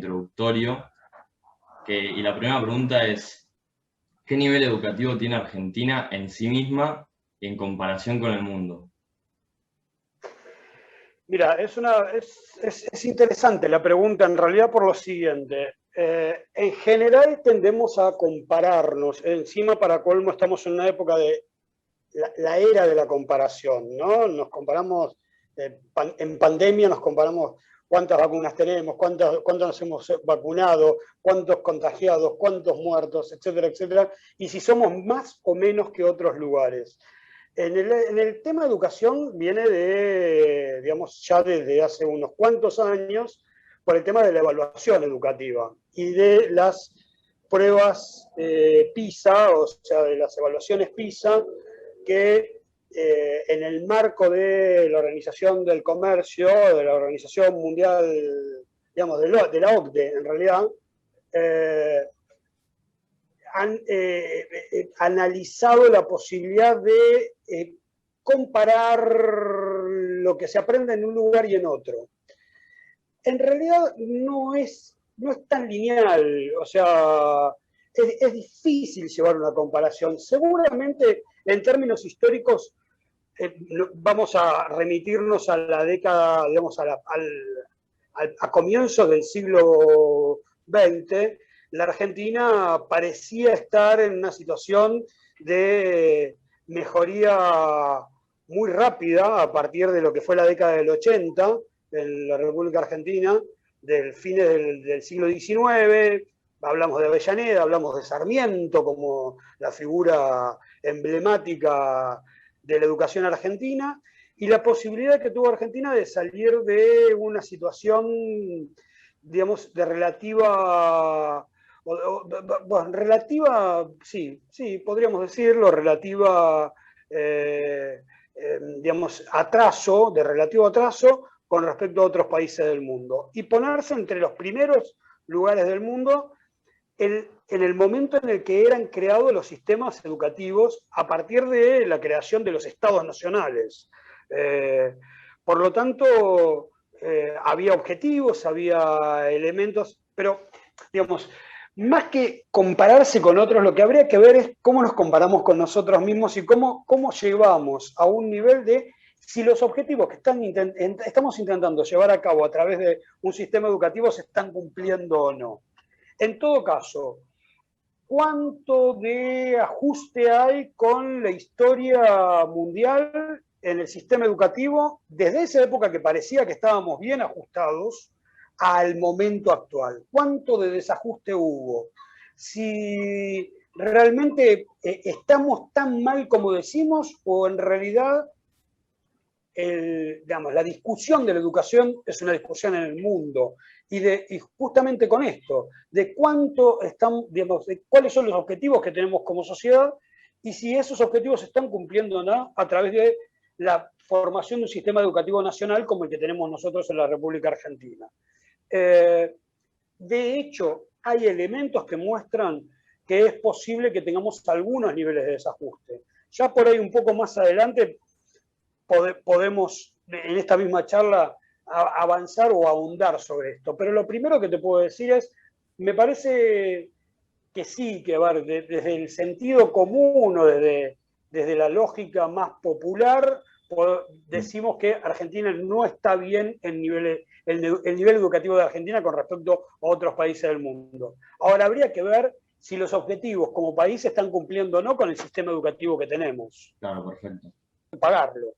introductorio, y la primera pregunta es, ¿qué nivel educativo tiene Argentina en sí misma en comparación con el mundo? Mira, es interesante la pregunta en realidad por lo siguiente. En general tendemos a compararnos, encima para colmo estamos en una época de la era de la comparación, ¿no? Nos comparamos, en pandemia nos comparamos cuántas vacunas tenemos, cuántos nos hemos vacunado, cuántos contagiados, cuántos muertos, etcétera, etcétera, y si somos más o menos que otros lugares. En el tema de educación viene de, digamos, ya desde hace unos cuantos años, por el tema de la evaluación educativa y de las pruebas PISA, o sea, de las evaluaciones PISA, que en el marco de la Organización del Comercio, de la Organización Mundial, digamos, de la OCDE, en realidad, han analizado la posibilidad de comparar lo que se aprende en un lugar y en otro. En realidad no es tan lineal, o sea, es difícil llevar una comparación. Seguramente, en términos históricos, vamos a remitirnos a la década, digamos, a comienzos del siglo XX, la Argentina parecía estar en una situación de mejoría muy rápida a partir de lo que fue la década del 80 en la República Argentina, del fines del siglo XIX. Hablamos de Avellaneda, hablamos de Sarmiento como la figura emblemática de la educación argentina, y la posibilidad que tuvo Argentina de salir de una situación, digamos, de relativa, bueno, relativa, sí, podríamos decirlo, relativa, digamos, atraso, de relativo atraso con respecto a otros países del mundo, y ponerse entre los primeros lugares del mundo en el momento en el que eran creados los sistemas educativos a partir de la creación de los estados nacionales. Por lo tanto, había objetivos, había elementos, pero, digamos, más que compararse con otros, lo que habría que ver es cómo nos comparamos con nosotros mismos y cómo llevamos a un nivel de si los objetivos que estamos intentando llevar a cabo a través de un sistema educativo se están cumpliendo o no. En todo caso, ¿cuánto de ajuste hay con la historia mundial en el sistema educativo desde esa época que parecía que estábamos bien ajustados al momento actual? ¿Cuánto de desajuste hubo? Si realmente estamos tan mal como decimos, o en realidad digamos, la discusión de la educación es una discusión en el mundo, y justamente con esto, de cuánto están, digamos, de cuáles son los objetivos que tenemos como sociedad y si esos objetivos se están cumpliendo o no a través de la formación de un sistema educativo nacional como el que tenemos nosotros en la República Argentina. De hecho, hay elementos que muestran que es posible que tengamos algunos niveles de desajuste. Ya por ahí un poco más adelante podemos en esta misma charla avanzar o ahondar sobre esto. Pero lo primero que te puedo decir es, me parece que sí, que desde el sentido común o desde la lógica más popular, decimos que Argentina no está bien en el nivel educativo de Argentina con respecto a otros países del mundo. Ahora, habría que ver si los objetivos como país se están cumpliendo o no con el sistema educativo que tenemos. Claro, perfecto. Pagarlo.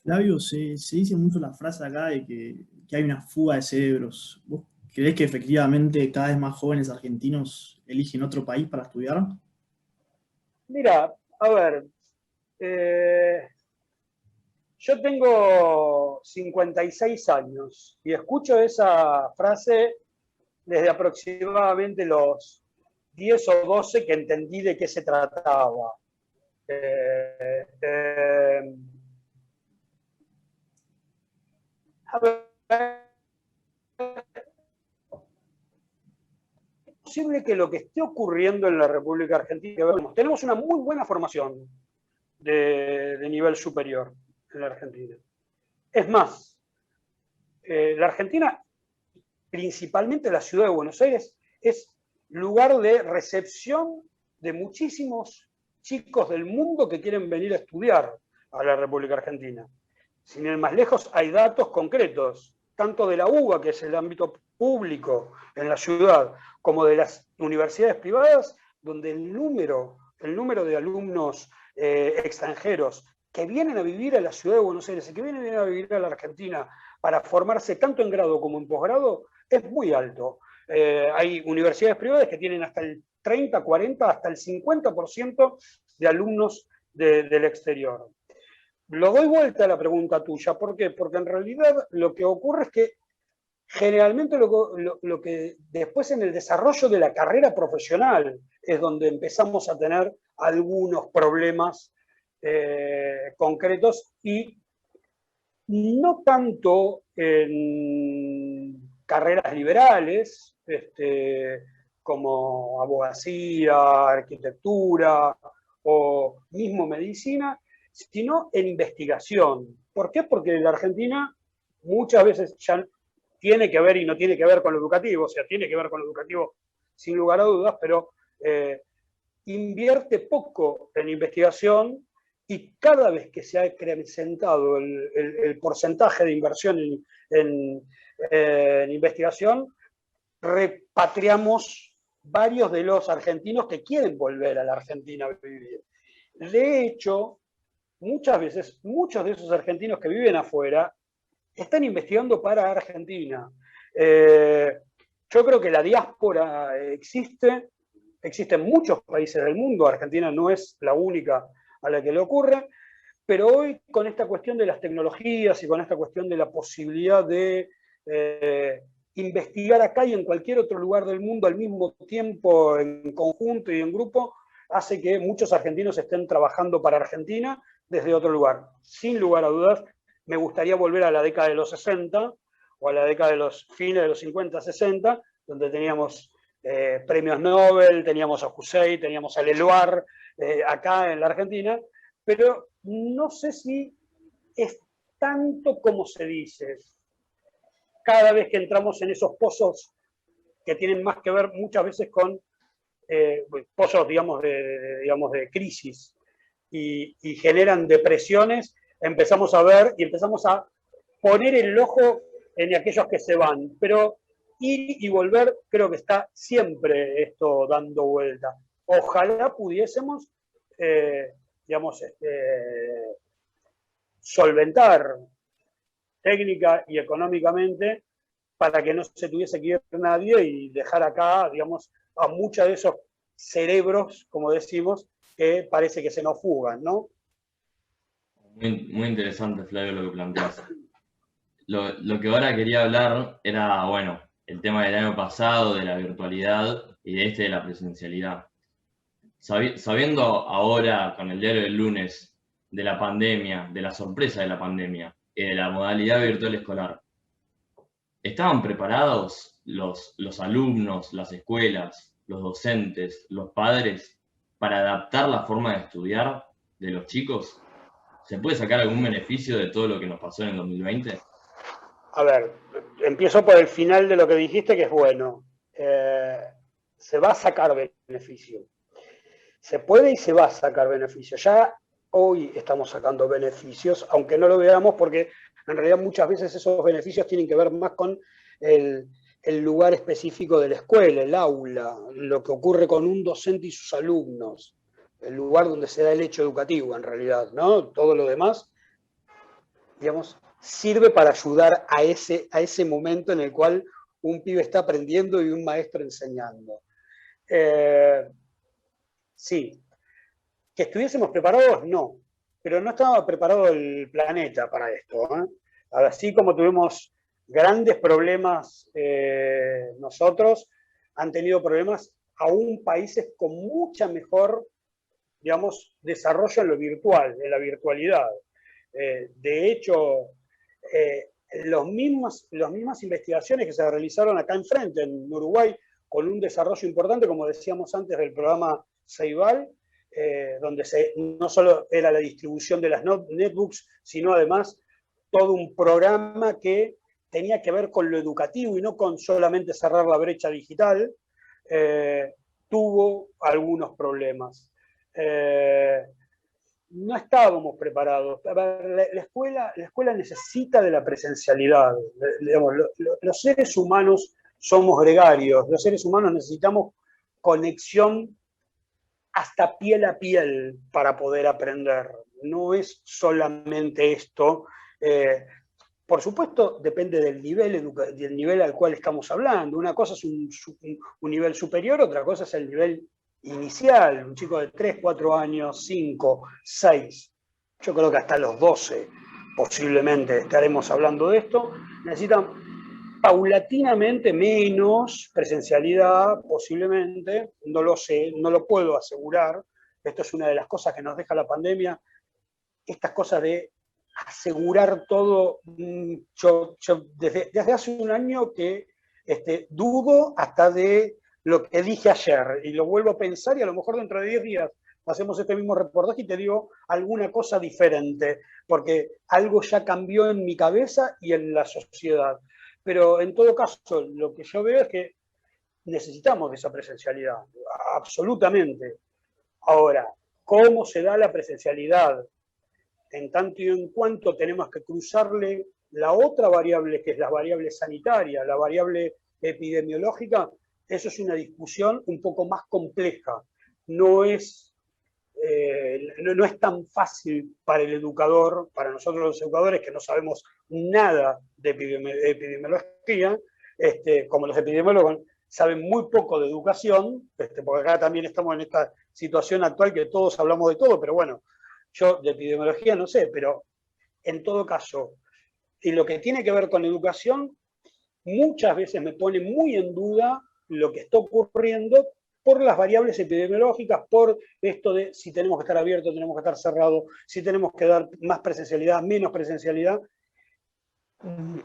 Flavio, se dice mucho la frase acá de que hay una fuga de cerebros. ¿Vos creés que efectivamente cada vez más jóvenes argentinos eligen otro país para estudiar? Mira, a ver, yo tengo 56 años y escucho esa frase desde aproximadamente los 10 o 12 que entendí de qué se trataba. A ver, es posible que lo que esté ocurriendo en la República Argentina, tenemos una muy buena formación de nivel superior en la Argentina. Es más, la Argentina principalmente la ciudad de Buenos Aires es lugar de recepción de muchísimos chicos del mundo que quieren venir a estudiar a la República Argentina. Sin ir más lejos, hay datos concretos, tanto de la UBA, que es el ámbito público en la ciudad, como de las universidades privadas, donde el número de alumnos extranjeros que vienen a vivir a la ciudad de Buenos Aires y que vienen a vivir a la Argentina para formarse tanto en grado como en posgrado es muy alto. Hay universidades privadas que tienen hasta el 30, 40, hasta el 50% de alumnos del exterior. Lo doy vuelta a la pregunta tuya. ¿Por qué? Porque en realidad lo que ocurre es que generalmente lo que después en el desarrollo de la carrera profesional es donde empezamos a tener algunos problemas concretos y no tanto en carreras liberales como abogacía, arquitectura o mismo medicina, sino en investigación. ¿Por qué? Porque la Argentina muchas veces ya tiene que ver y no tiene que ver con lo educativo, o sea, tiene que ver con lo educativo sin lugar a dudas, pero invierte poco en investigación y cada vez que se ha acrecentado el porcentaje de inversión en investigación, repatriamos varios de los argentinos que quieren volver a la Argentina a vivir. De hecho, muchas veces, muchos de esos argentinos que viven afuera están investigando para Argentina. Yo creo que la diáspora existe en muchos países del mundo, Argentina no es la única a la que le ocurre, pero hoy con esta cuestión de las tecnologías y con esta cuestión de la posibilidad de investigar acá y en cualquier otro lugar del mundo al mismo tiempo, en conjunto y en grupo, hace que muchos argentinos estén trabajando para Argentina desde otro lugar. Sin lugar a dudas, me gustaría volver a la década de los 60 o a la década de los fines de los 50, 60, donde teníamos premios Nobel, teníamos a Hussein, teníamos a Leloir acá en la Argentina, pero no sé si es tanto como se dice. Cada vez que entramos en esos pozos que tienen más que ver muchas veces con pozos, digamos, de crisis y generan depresiones, empezamos a ver y empezamos a poner el ojo en aquellos que se van. Pero ir y volver, creo que está siempre esto dando vuelta. Ojalá pudiésemos, digamos, solventar técnica y económicamente para que no se tuviese que ir nadie y dejar acá, digamos, a muchos de esos cerebros, como decimos, que parece que se nos fugan, ¿no? Muy interesante, Flavio, lo que planteas. Lo que ahora quería hablar era, bueno, el tema del año pasado, de la virtualidad y de la presencialidad. Sabiendo ahora, con el diario del lunes, de la pandemia, de la sorpresa de la pandemia y de la modalidad virtual escolar, ¿estaban preparados los alumnos, las escuelas, los docentes, los padres para adaptar la forma de estudiar de los chicos? ¿Se puede sacar algún beneficio de todo lo que nos pasó en el 2020? A ver, empiezo por el final de lo que dijiste, que es bueno. Se va a sacar beneficio. Se puede y se va a sacar beneficio. Ya hoy estamos sacando beneficios, aunque no lo veamos, porque en realidad muchas veces esos beneficios tienen que ver más con el lugar específico de la escuela, el aula, lo que ocurre con un docente y sus alumnos, el lugar donde se da el hecho educativo en realidad, ¿no? Todo lo demás, digamos, sirve para ayudar a ese momento en el cual un pibe está aprendiendo y un maestro enseñando. Sí. ¿Que estuviésemos preparados? No. Pero no estaba preparado el planeta para esto, ¿eh? Así como tuvimos grandes problemas nosotros, han tenido problemas aún países con mucha mejor, digamos, desarrollo en lo virtual, en la virtualidad. De hecho, las mismas investigaciones que se realizaron acá enfrente, en Uruguay, con un desarrollo importante, como decíamos antes, del programa Ceibal, donde no solo era la distribución de las netbooks, sino además todo un programa que tenía que ver con lo educativo y no con solamente cerrar la brecha digital, tuvo algunos problemas. No estábamos preparados. A ver, la escuela necesita de la presencialidad. Digamos, los seres humanos somos gregarios, los seres humanos necesitamos conexión hasta piel a piel para poder aprender. No es solamente esto. Por supuesto, depende del nivel al cual estamos hablando. Una cosa es un nivel superior, otra cosa es el nivel inicial. Un chico de 3, 4 años, 5, 6. Yo creo que hasta los 12 posiblemente estaremos hablando de esto. Necesitan paulatinamente menos presencialidad, posiblemente. No lo sé, no lo puedo asegurar. Esto es una de las cosas que nos deja la pandemia. Estas cosas de asegurar todo, yo desde hace un año que dudo hasta de lo que dije ayer, y lo vuelvo a pensar, y a lo mejor dentro de 10 días hacemos este mismo reportaje y te digo alguna cosa diferente, porque algo ya cambió en mi cabeza y en la sociedad. Pero en todo caso, lo que yo veo es que necesitamos de esa presencialidad, absolutamente. Ahora, ¿cómo se da la presencialidad? En tanto y en cuanto tenemos que cruzarle la otra variable, que es la variable sanitaria, la variable epidemiológica, eso es una discusión un poco más compleja. No es tan fácil para el educador, para nosotros los educadores que no sabemos nada de epidemiología, como los epidemiólogos saben muy poco de educación, porque acá también estamos en esta situación actual que todos hablamos de todo, pero bueno, yo de epidemiología no sé, pero en todo caso, y lo que tiene que ver con educación, muchas veces me pone muy en duda lo que está ocurriendo por las variables epidemiológicas, por esto de si tenemos que estar abiertos, tenemos que estar cerrados, si tenemos que dar más presencialidad, menos presencialidad.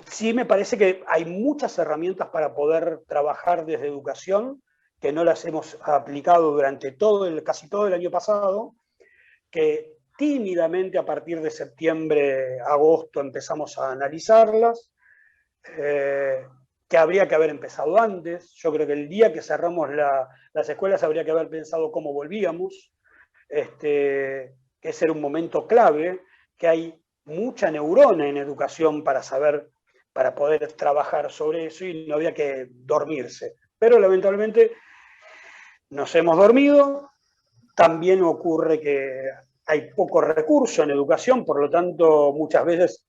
Sí me parece que hay muchas herramientas para poder trabajar desde educación, que no las hemos aplicado durante casi todo el año pasado, que tímidamente a partir de septiembre, agosto empezamos a analizarlas, que habría que haber empezado antes. Yo creo que el día que cerramos las escuelas habría que haber pensado cómo volvíamos, que ese era un momento clave, que hay mucha neurona en educación para poder trabajar sobre eso y no había que dormirse. Pero lamentablemente nos hemos dormido. También ocurre que hay poco recurso en educación, por lo tanto, muchas veces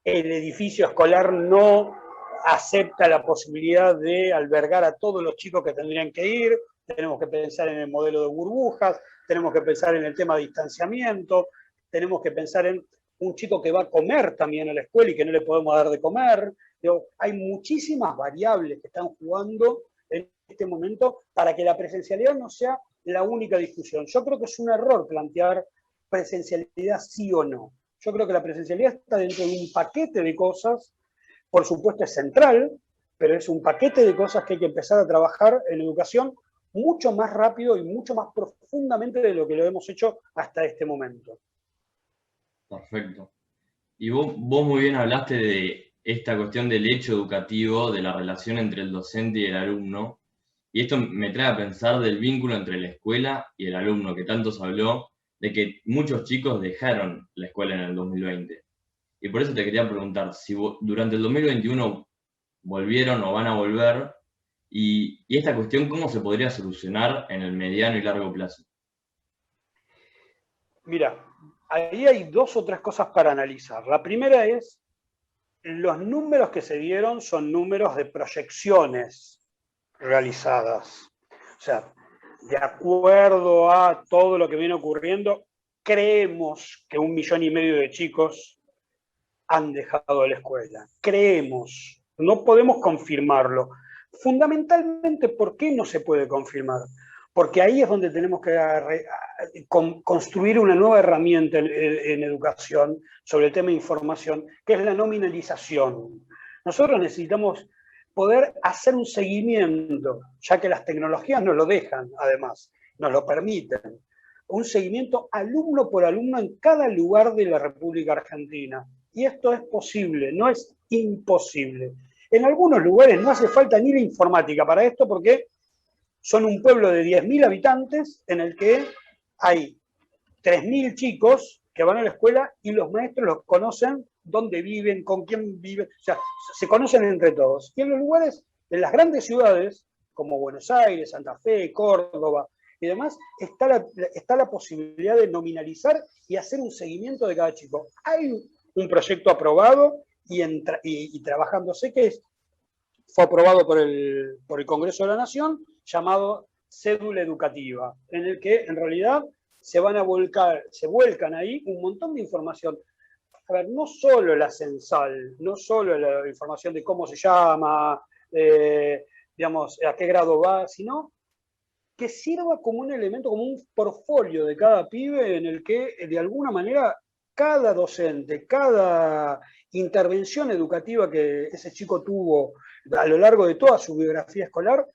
el edificio escolar no acepta la posibilidad de albergar a todos los chicos que tendrían que ir. Tenemos que pensar en el modelo de burbujas, tenemos que pensar en el tema de distanciamiento, tenemos que pensar en un chico que va a comer también a la escuela y que no le podemos dar de comer. Hay muchísimas variables que están jugando en este momento para que la presencialidad no sea la única discusión. Yo creo que es un error plantear presencialidad sí o no. Yo creo que la presencialidad está dentro de un paquete de cosas, por supuesto es central, pero es un paquete de cosas que hay que empezar a trabajar en educación mucho más rápido y mucho más profundamente de lo que lo hemos hecho hasta este momento. Perfecto. Y vos muy bien hablaste de esta cuestión del hecho educativo, de la relación entre el docente y el alumno, y esto me trae a pensar del vínculo entre la escuela y el alumno, que tanto se habló, de que muchos chicos dejaron la escuela en el 2020. Y por eso te quería preguntar, si durante el 2021 volvieron o van a volver, y esta cuestión, ¿cómo se podría solucionar en el mediano y largo plazo? Mira, ahí hay 2 o 3 cosas para analizar. La primera es, los números que se dieron son números de proyecciones realizadas. O sea, de acuerdo a todo lo que viene ocurriendo, creemos que 1,5 millones de chicos han dejado la escuela. Creemos, no podemos confirmarlo. Fundamentalmente, ¿por qué no se puede confirmar? Porque ahí es donde tenemos que construir una nueva herramienta en educación sobre el tema de información, que es la nominalización. Nosotros necesitamos poder hacer un seguimiento, ya que las tecnologías nos lo dejan, además, nos lo permiten. Un seguimiento alumno por alumno en cada lugar de la República Argentina. Y esto es posible, no es imposible. En algunos lugares no hace falta ni la informática para esto porque son un pueblo de 10.000 habitantes en el que hay 3.000 chicos que van a la escuela y los maestros los conocen, dónde viven, con quién viven, o sea, se conocen entre todos. Y en los lugares, en las grandes ciudades, como Buenos Aires, Santa Fe, Córdoba y demás, está la posibilidad de nominalizar y hacer un seguimiento de cada chico. Hay un proyecto aprobado y trabajándose que fue aprobado por el Congreso de la Nación, llamado Cédula Educativa, en el que en realidad se vuelcan ahí un montón de información. A ver, no solo la censal, no solo la información de cómo se llama, digamos, a qué grado va, sino que sirva como un elemento, como un portfolio de cada pibe en el que, de alguna manera, cada docente, cada intervención educativa que ese chico tuvo a lo largo de toda su biografía escolar,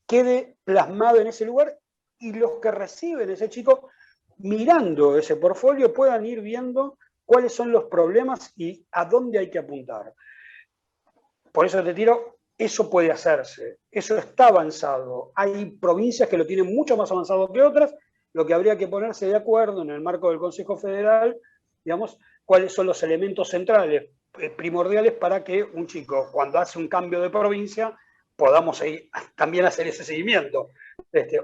quede plasmado en ese lugar y los que reciben ese chico, mirando ese portfolio, puedan ir viendo cuáles son los problemas y a dónde hay que apuntar. Por eso te tiro, eso puede hacerse, eso está avanzado. Hay provincias que lo tienen mucho más avanzado que otras, lo que habría que ponerse de acuerdo en el marco del Consejo Federal, digamos, cuáles son los elementos centrales, primordiales para que un chico, cuando hace un cambio de provincia, podamos también hacer ese seguimiento.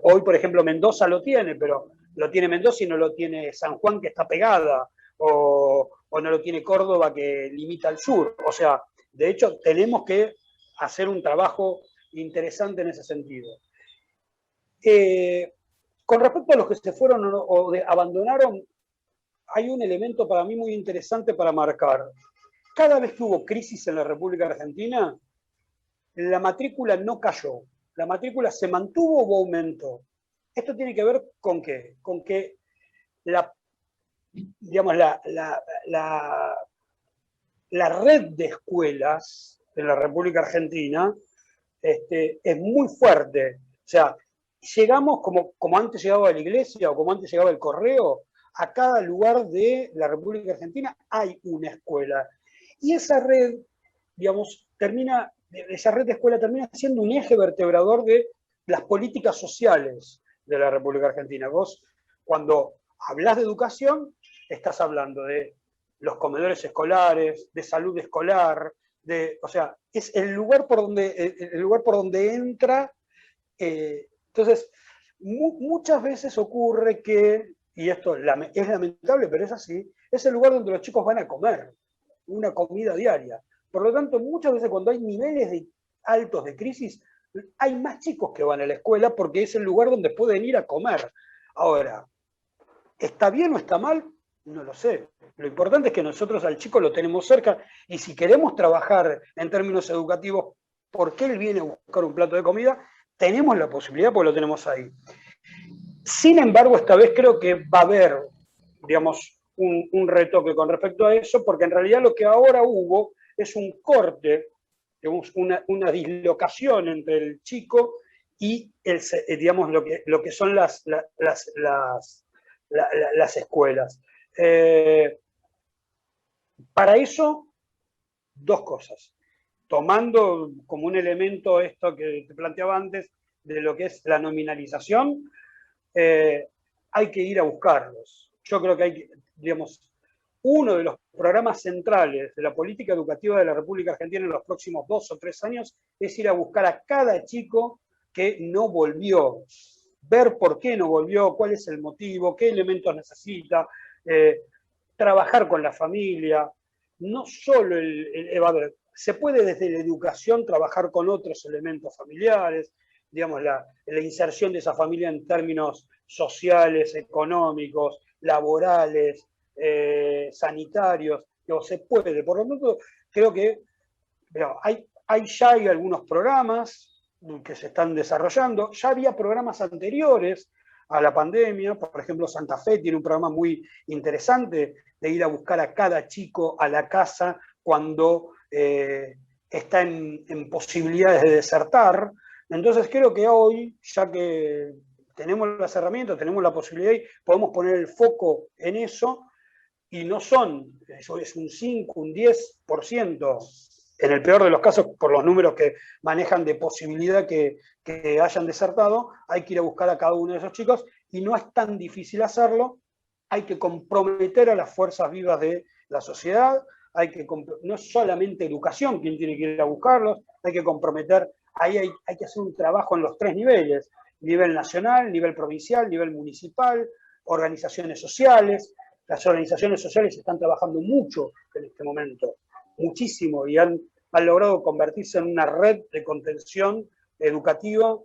Hoy, por ejemplo, Mendoza lo tiene, pero lo tiene Mendoza y no lo tiene San Juan, que está pegada, o no lo tiene Córdoba, que limita al sur. O sea, de hecho, tenemos que hacer un trabajo interesante en ese sentido. Con respecto a los que se fueron o abandonaron, hay un elemento para mí muy interesante para marcar. Cada vez que hubo crisis en la República Argentina, la matrícula no cayó. La matrícula se mantuvo o aumentó. ¿Esto tiene que ver con qué? Con que digamos, la red de escuelas de la República Argentina es muy fuerte. O sea, llegamos como antes llegaba la iglesia o como antes llegaba el correo, a cada lugar de la República Argentina hay una escuela. Y esa red, digamos, esa red de escuela termina siendo un eje vertebrador de las políticas sociales de la República Argentina. Vos, cuando hablas de educación, estás hablando de los comedores escolares, de salud escolar, o sea, es el lugar por donde entra. Entonces, muchas veces ocurre que, y esto es lamentable, pero es así, es el lugar donde los chicos van a comer, una comida diaria. Por lo tanto, muchas veces cuando hay niveles altos de crisis, hay más chicos que van a la escuela porque es el lugar donde pueden ir a comer. Ahora, ¿está bien o está mal? No lo sé. Lo importante es que nosotros al chico lo tenemos cerca y si queremos trabajar en términos educativos, porque él viene a buscar un plato de comida, tenemos la posibilidad porque lo tenemos ahí. Sin embargo, esta vez creo que va a haber, digamos, un retoque con respecto a eso, porque en realidad lo que ahora hubo es un corte, digamos, una dislocación entre el chico y digamos, lo que son las escuelas. Para eso, dos cosas. Tomando como un elemento esto que te planteaba antes, de lo que es la nominalización, hay que ir a buscarlos. Yo creo que hay que, digamos, uno de los programas centrales de la política educativa de la República Argentina en los próximos 2 o 3 años es ir a buscar a cada chico que no volvió, ver por qué no volvió, cuál es el motivo, qué elementos necesita, trabajar con la familia, no solo se puede desde la educación trabajar con otros elementos familiares, digamos, la inserción de esa familia en términos sociales, económicos, laborales, sanitarios, se puede. Por lo tanto, creo que ya hay algunos programas que se están desarrollando, ya había programas anteriores a la pandemia, por ejemplo, Santa Fe tiene un programa muy interesante de ir a buscar a cada chico a la casa cuando está en posibilidades de desertar. Entonces creo que hoy, ya que tenemos las herramientas, tenemos la posibilidad, podemos poner el foco en eso, y no eso es un 5, un 10% en el peor de los casos, por los números que manejan de posibilidad que hayan desertado, hay que ir a buscar a cada uno de esos chicos, y no es tan difícil hacerlo. Hay que comprometer a las fuerzas vivas de la sociedad, no es solamente educación quien tiene que ir a buscarlos, hay que comprometer, ahí hay que hacer un trabajo en los 3 niveles, nivel nacional, nivel provincial, nivel municipal, organizaciones sociales. Las organizaciones sociales están trabajando mucho en este momento, muchísimo, y han logrado convertirse en una red de contención educativa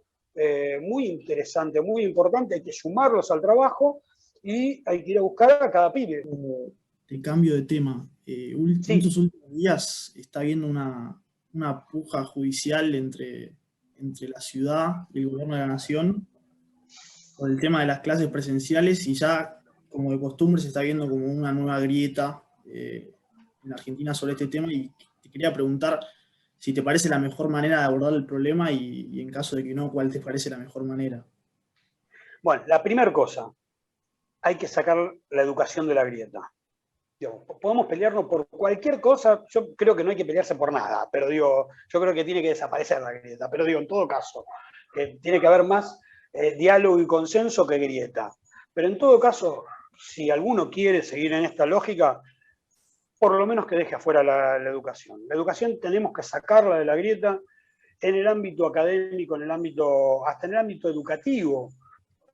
muy interesante, muy importante. Hay que sumarlos al trabajo y hay que ir a buscar a cada pibe. De cambio de tema, en Sí. estos últimos días está habiendo una puja judicial entre la ciudad y el gobierno de la nación con el tema de las clases presenciales, y ya, como de costumbre, se está viendo como una nueva grieta en Argentina sobre este tema, y te quería preguntar si te parece la mejor manera de abordar el problema, y en caso de que no, ¿cuál te parece la mejor manera? Bueno, la primera cosa, hay que sacar la educación de la grieta. Digo, podemos pelearnos por cualquier cosa, yo creo que no hay que pelearse por nada, pero digo, yo creo que tiene que desaparecer la grieta, pero digo, en todo caso, que tiene que haber más diálogo y consenso que grieta. Pero en todo caso, si alguno quiere seguir en esta lógica, por lo menos que deje afuera la educación. La educación tenemos que sacarla de la grieta en el ámbito académico, hasta en el ámbito educativo.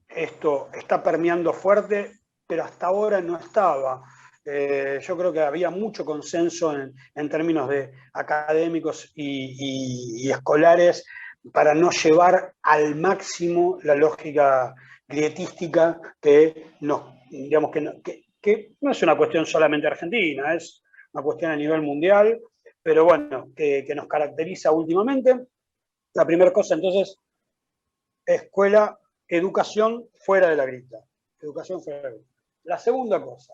Esto está permeando fuerte, pero hasta ahora no estaba. Yo creo que había mucho consenso en términos de académicos y escolares para no llevar al máximo la lógica grietística que no es una cuestión solamente argentina, es una cuestión a nivel mundial, pero bueno, que nos caracteriza últimamente. La primera cosa, entonces, escuela, educación fuera de la grieta. Educación fuera de la grieta. La segunda cosa,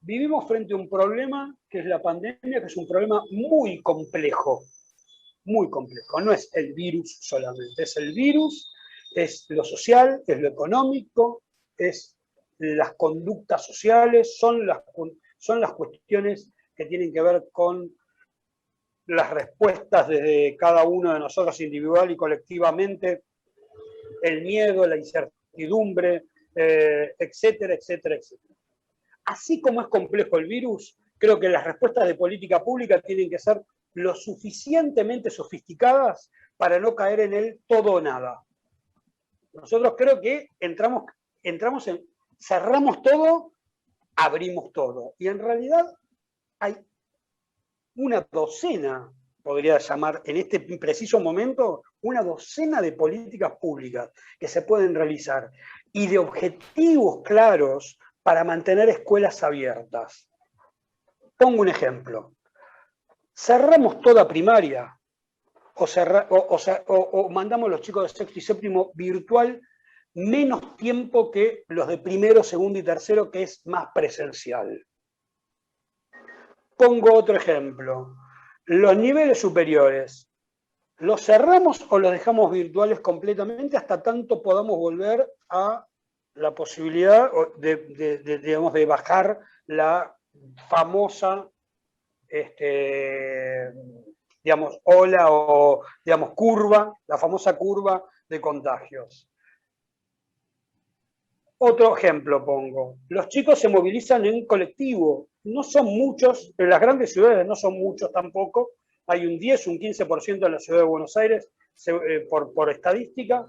vivimos frente a un problema que es la pandemia, que es un problema muy complejo. Muy complejo. No es el virus solamente, es el virus, es lo social, es lo económico, es las conductas sociales, son las cuestiones que tienen que ver con las respuestas de cada uno de nosotros individual y colectivamente, el miedo, la incertidumbre, etcétera, etcétera, etcétera. Así como es complejo el virus, creo que las respuestas de política pública tienen que ser lo suficientemente sofisticadas para no caer en el todo o nada. Nosotros creo que cerramos todo, abrimos todo. Y en realidad hay una docena, podría llamar en este preciso momento, una docena de políticas públicas que se pueden realizar y de objetivos claros para mantener escuelas abiertas. Pongo un ejemplo. ¿Cerramos toda primaria o mandamos a los chicos de sexto y séptimo virtual menos tiempo que los de primero, segundo y tercero, que es más presencial? Pongo otro ejemplo. Los niveles superiores, ¿los cerramos o los dejamos virtuales completamente hasta tanto podamos volver a la posibilidad de bajar la famosa ola o curva, la famosa curva de contagios? Otro ejemplo pongo. Los chicos se movilizan en colectivo. No son muchos, en las grandes ciudades no son muchos tampoco. Hay un 10, un 15% en la ciudad de Buenos Aires, por estadística.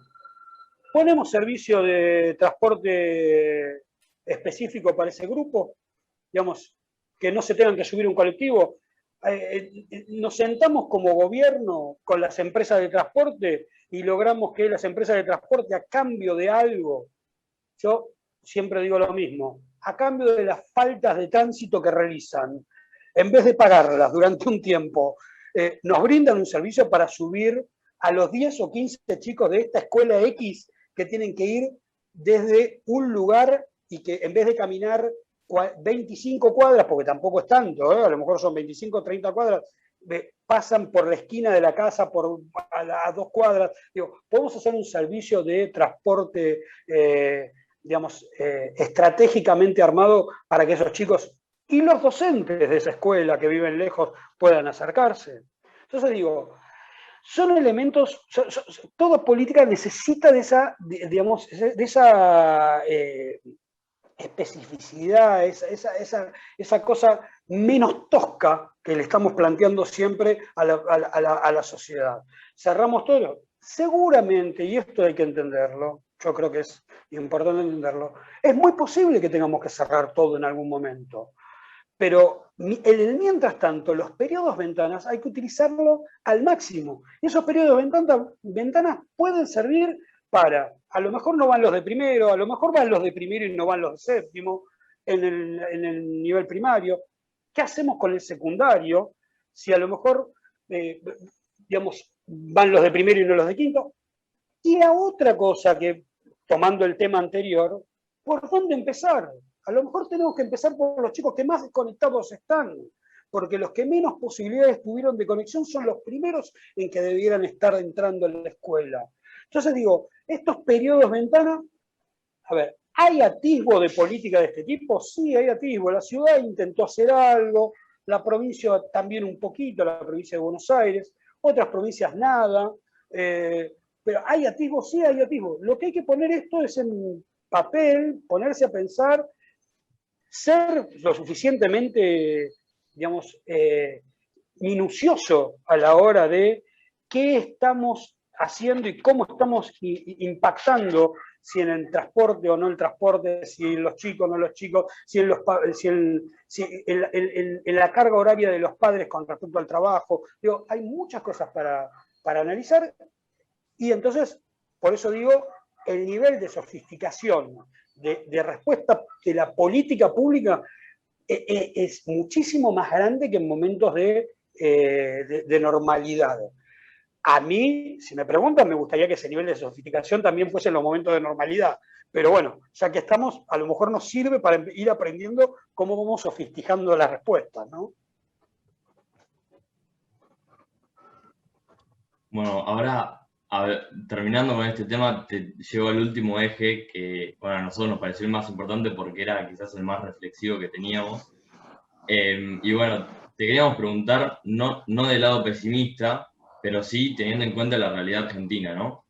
¿Ponemos servicio de transporte específico para ese grupo? Digamos, que no se tengan que subir un colectivo. Nos sentamos como gobierno con las empresas de transporte y logramos que las empresas de transporte, a cambio de algo, yo siempre digo lo mismo, a cambio de las faltas de tránsito que realizan, en vez de pagarlas durante un tiempo, nos brindan un servicio para subir a los 10 o 15 chicos de esta escuela X que tienen que ir desde un lugar y que en vez de caminar 25 cuadras, porque tampoco es tanto, a lo mejor son 25 o 30 cuadras, pasan por la esquina de la casa a 2 cuadras. Digo, podemos hacer un servicio de transporte, estratégicamente armado para que esos chicos y los docentes de esa escuela que viven lejos puedan acercarse. Entonces digo, son elementos, toda política necesita de esa, digamos, de esa especificidad, esa cosa menos tosca que le estamos planteando siempre a la sociedad. Cerramos todo. Seguramente, y esto hay que entenderlo, yo creo que es importante entenderlo, es muy posible que tengamos que cerrar todo en algún momento. Pero en el mientras tanto, los periodos ventanas hay que utilizarlo al máximo. Y esos periodos ventanas pueden servir para, a lo mejor no van los de primero, a lo mejor van los de primero y no van los de séptimo, en el nivel primario. ¿Qué hacemos con el secundario? Si a lo mejor, digamos, van los de primero y no los de quinto. Y la otra cosa que, tomando el tema anterior, ¿por dónde empezar? A lo mejor tenemos que empezar por los chicos que más desconectados están, porque los que menos posibilidades tuvieron de conexión son los primeros en que debieran estar entrando en la escuela. Entonces digo, estos periodos ventana, a ver, ¿hay atisbo de política de este tipo? Sí, hay atisbo. La ciudad intentó hacer algo, la provincia también un poquito, la provincia de Buenos Aires, otras provincias nada, pero hay atisbo, sí hay atisbo. Lo que hay que poner esto es en papel, ponerse a pensar, ser lo suficientemente, digamos, minucioso a la hora de qué estamos haciendo y cómo estamos impactando, si en el transporte o no el transporte, si en los chicos o no los chicos, si en la carga horaria de los padres con respecto al trabajo. Digo, hay muchas cosas para analizar y entonces, por eso digo, el nivel de sofisticación de respuesta de la política pública es muchísimo más grande que en momentos de normalidad. A mí, si me preguntan, me gustaría que ese nivel de sofisticación también fuese en los momentos de normalidad. Pero bueno, ya que estamos, a lo mejor nos sirve para ir aprendiendo cómo vamos sofisticando las respuestas, ¿no? Bueno, ahora, a ver, terminando con este tema, te llevo al último eje que, bueno, a nosotros nos pareció el más importante porque era quizás el más reflexivo que teníamos. Y bueno, te queríamos preguntar, no del lado pesimista, pero sí teniendo en cuenta la realidad argentina, ¿no?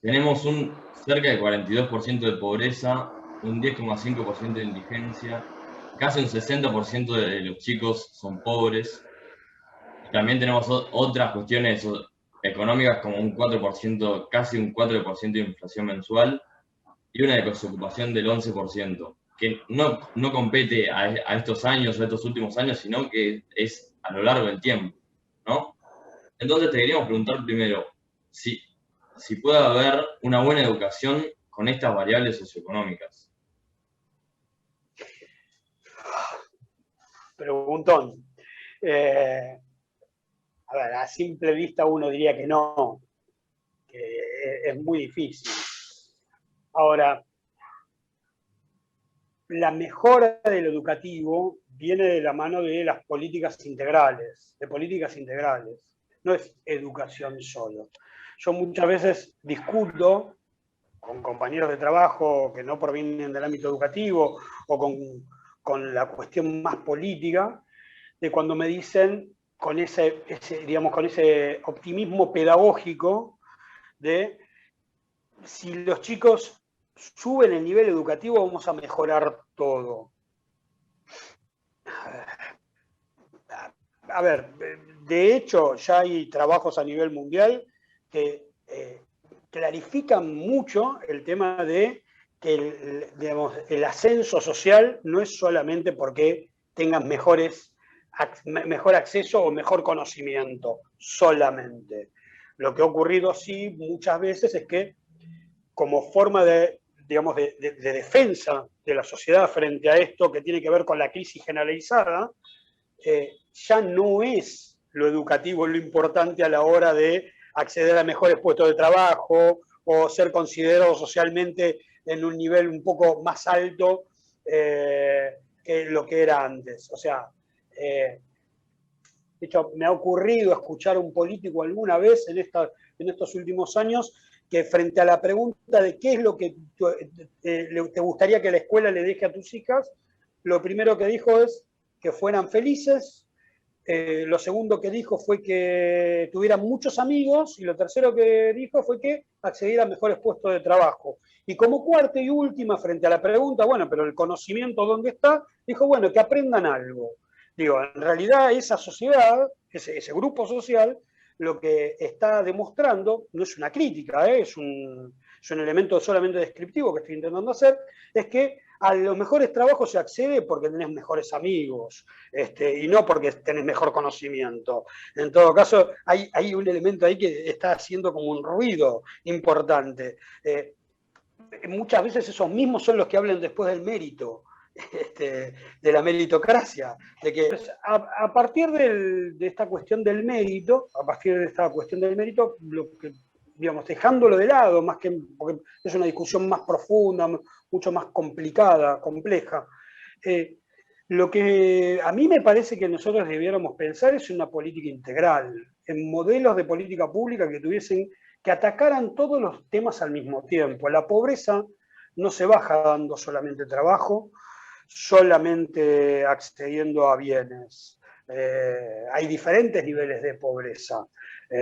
Tenemos un cerca de 42% de pobreza, un 10,5% de indigencia, casi un 60% de los chicos son pobres. Y también tenemos otras cuestiones económicas como un 4%, casi un 4% de inflación mensual y una desocupación del 11%, que no compete a estos años o a estos últimos años, sino que es a lo largo del tiempo, ¿no? Entonces te queríamos preguntar primero, si puede haber una buena educación con estas variables socioeconómicas. Preguntón. A ver, a simple vista uno diría que no, que es muy difícil. Ahora, la mejora del educativo viene de la mano de las políticas integrales, no es educación solo. Yo muchas veces discuto con compañeros de trabajo que no provienen del ámbito educativo o con la cuestión más política, de cuando me dicen con ese optimismo pedagógico de si los chicos suben el nivel educativo vamos a mejorar todo. A ver, de hecho ya hay trabajos a nivel mundial que clarifican mucho el tema de que el ascenso social no es solamente porque tengan mejor acceso o mejor conocimiento, solamente. Lo que ha ocurrido sí muchas veces es que como forma de defensa de la sociedad frente a esto que tiene que ver con la crisis generalizada, ya no es lo educativo lo importante a la hora de acceder a mejores puestos de trabajo o ser considerado socialmente en un nivel un poco más alto que lo que era antes. O sea, de hecho, me ha ocurrido escuchar a un político alguna vez en estos últimos años que frente a la pregunta de qué es lo que te gustaría que la escuela le deje a tus hijas, lo primero que dijo es que fueran felices. Lo segundo que dijo fue que tuvieran muchos amigos, y lo tercero que dijo fue que accediera a mejores puestos de trabajo. Y como cuarta y última, frente a la pregunta, bueno, pero el conocimiento ¿dónde está? Dijo, bueno, que aprendan algo. Digo, en realidad esa sociedad, ese grupo social, lo que está demostrando, no es una crítica, es un elemento solamente descriptivo que estoy intentando hacer, es que a los mejores trabajos se accede porque tenés mejores amigos, y no porque tenés mejor conocimiento. En todo caso, hay un elemento ahí que está haciendo como un ruido importante. Muchas veces esos mismos son los que hablan después del mérito, de la meritocracia, de que a partir de esta cuestión del mérito, lo que, digamos, dejándolo de lado, más que, porque es una discusión más profunda, mucho más complicada, compleja, lo que a mí me parece que nosotros debiéramos pensar es una política integral, en modelos de política pública que atacaran todos los temas al mismo tiempo. La pobreza no se baja dando solamente trabajo, solamente accediendo a bienes. Hay diferentes niveles de pobreza.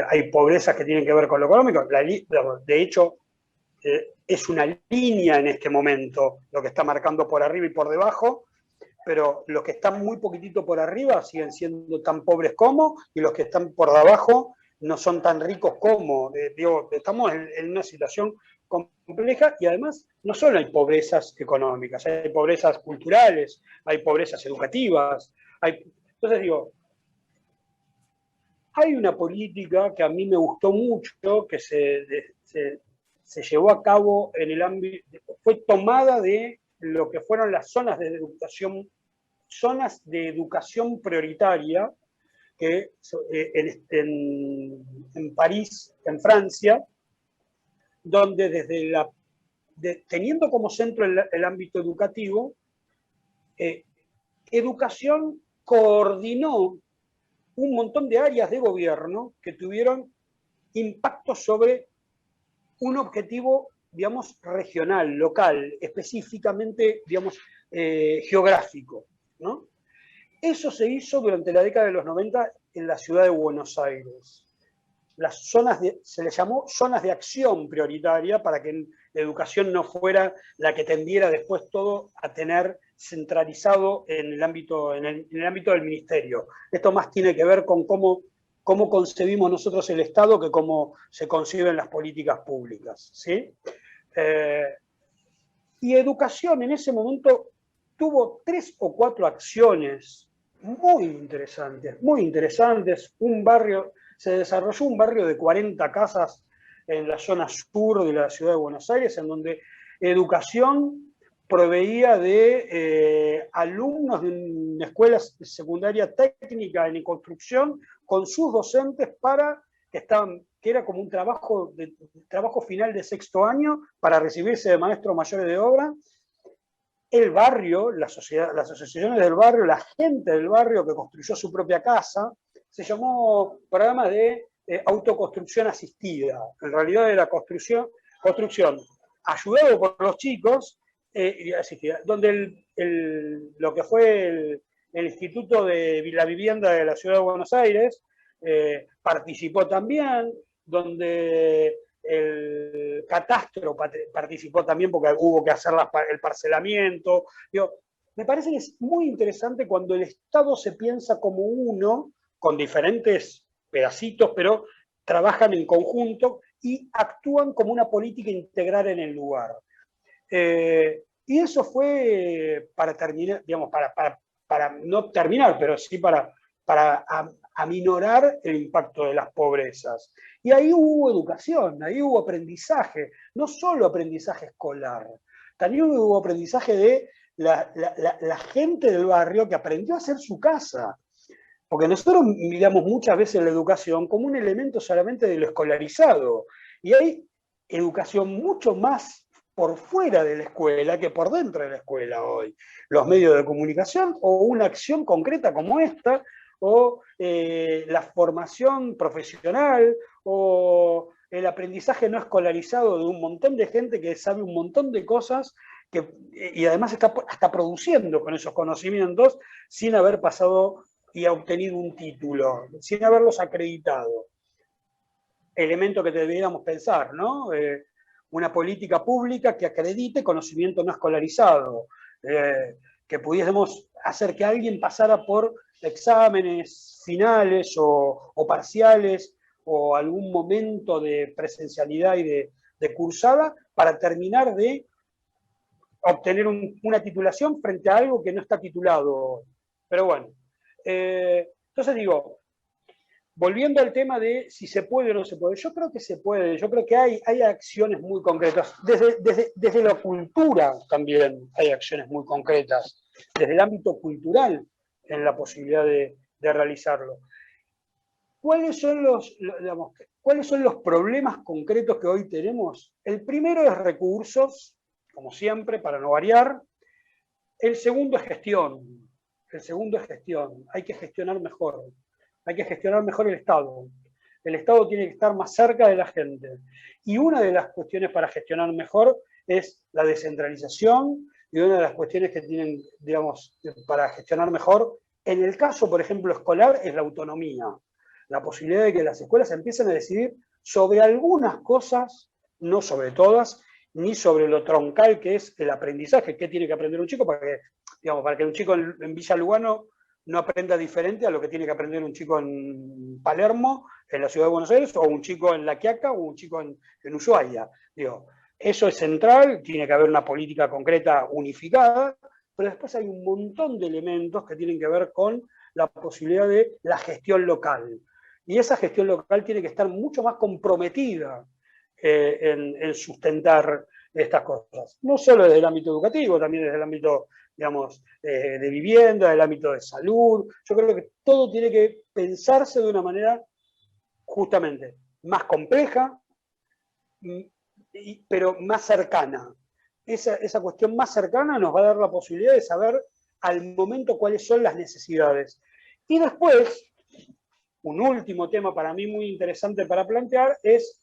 Hay pobrezas que tienen que ver con lo económico. De hecho, es una línea en este momento lo que está marcando por arriba y por debajo, pero los que están muy poquitito por arriba siguen siendo tan pobres como, y los que están por debajo no son tan ricos como. Digo, estamos en una situación compleja, y además no solo hay pobrezas económicas, hay pobrezas culturales, hay pobrezas educativas. Entonces digo, hay una política que a mí me gustó mucho, que se llevó a cabo en el ámbito, fue tomada de lo que fueron las zonas de educación prioritaria, que en París, en Francia, donde teniendo como centro el ámbito educativo, educación coordinó un montón de áreas de gobierno que tuvieron impacto sobre un objetivo, digamos, regional, local, específicamente, digamos, geográfico, ¿no? Eso se hizo durante la década de los 90 en la ciudad de Buenos Aires. Se les llamó zonas de acción prioritaria para que la educación no fuera la que tendiera después todo a tener centralizado en el ámbito del ministerio. Esto más tiene que ver con cómo concebimos nosotros el Estado que cómo se conciben las políticas públicas, ¿sí? Y educación en ese momento tuvo 3 o 4 acciones muy interesantes. Se desarrolló un barrio de 40 casas en la zona sur de la ciudad de Buenos Aires, en donde educación proveía de alumnos de una escuela secundaria técnica en construcción con sus docentes que era como un trabajo final de 6º año para recibirse de maestros mayores de obra. El barrio, las asociaciones del barrio, la gente del barrio que construyó su propia casa, se llamó programa de autoconstrucción asistida. En realidad era construcción ayudado por los chicos, asistida, donde lo que fue el Instituto de la Vivienda de la Ciudad de Buenos Aires participó también, donde el catastro participó también porque hubo que hacer el parcelamiento. Me parece que es muy interesante cuando el Estado se piensa como uno, con diferentes pedacitos, pero trabajan en conjunto y actúan como una política integral en el lugar. Y eso fue para terminar, digamos, para no terminar, pero sí para aminorar el impacto de las pobrezas. Y ahí hubo educación, ahí hubo aprendizaje, no solo aprendizaje escolar, también hubo aprendizaje de la gente del barrio que aprendió a hacer su casa. Porque nosotros miramos muchas veces la educación como un elemento solamente de lo escolarizado. Y hay educación mucho más por fuera de la escuela que por dentro de la escuela hoy. Los medios de comunicación o una acción concreta como esta, o la formación profesional, o el aprendizaje no escolarizado de un montón de gente que sabe un montón de cosas y además está produciendo con esos conocimientos sin haber pasado y obtenido un título, sin haberlos acreditado. Elemento que deberíamos pensar, ¿no? Una política pública que acredite conocimiento no escolarizado, que pudiésemos hacer que alguien pasara por exámenes finales o parciales o algún momento de presencialidad y de cursada para terminar de obtener una titulación frente a algo que no está titulado. Pero bueno, entonces digo, volviendo al tema de si se puede o no se puede, yo creo que se puede, yo creo que hay acciones muy concretas, desde la cultura también hay acciones muy concretas, desde el ámbito cultural en la posibilidad de realizarlo. ¿Cuáles son los problemas concretos que hoy tenemos? El primero es recursos, como siempre, para no variar. El segundo es gestión. Hay que gestionar mejor. Hay que gestionar mejor el Estado. El Estado tiene que estar más cerca de la gente. Y una de las cuestiones para gestionar mejor es la descentralización, y una de las cuestiones que tienen, digamos, para gestionar mejor, en el caso, por ejemplo, escolar, es la autonomía. La posibilidad de que las escuelas empiecen a decidir sobre algunas cosas, no sobre todas, ni sobre lo troncal que es el aprendizaje, qué tiene que aprender un chico para que un chico en Villa Lugano no aprenda diferente a lo que tiene que aprender un chico en Palermo, en la ciudad de Buenos Aires, o un chico en La Quiaca, o un chico en Ushuaia. Digo, eso es central, tiene que haber una política concreta unificada, pero después hay un montón de elementos que tienen que ver con la posibilidad de la gestión local. Y esa gestión local tiene que estar mucho más comprometida en sustentar estas cosas. No solo desde el ámbito educativo, también desde el ámbito, digamos, de vivienda, del ámbito de salud. Yo creo que todo tiene que pensarse de una manera justamente más compleja, pero más cercana. Esa cuestión más cercana nos va a dar la posibilidad de saber al momento cuáles son las necesidades. Y después, un último tema para mí muy interesante para plantear es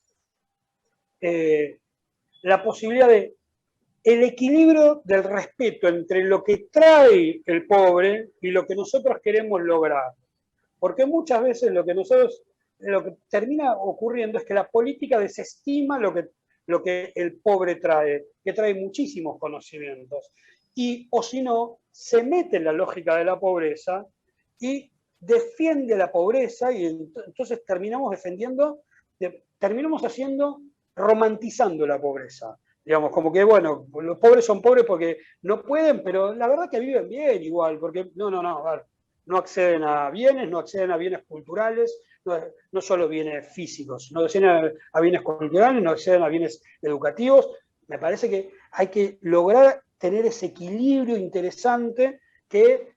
la posibilidad de el equilibrio del respeto entre lo que trae el pobre y lo que nosotros queremos lograr. Porque muchas veces lo que termina ocurriendo es que la política desestima lo que el pobre trae, que trae muchísimos conocimientos. O si no, se mete en la lógica de la pobreza y defiende la pobreza, y entonces terminamos romantizando la pobreza. Digamos, como que, bueno, los pobres son pobres porque no pueden, pero la verdad que viven bien igual, porque no acceden a bienes culturales, no solo bienes físicos, no acceden a bienes culturales, no acceden a bienes educativos. Me parece que hay que lograr tener ese equilibrio interesante que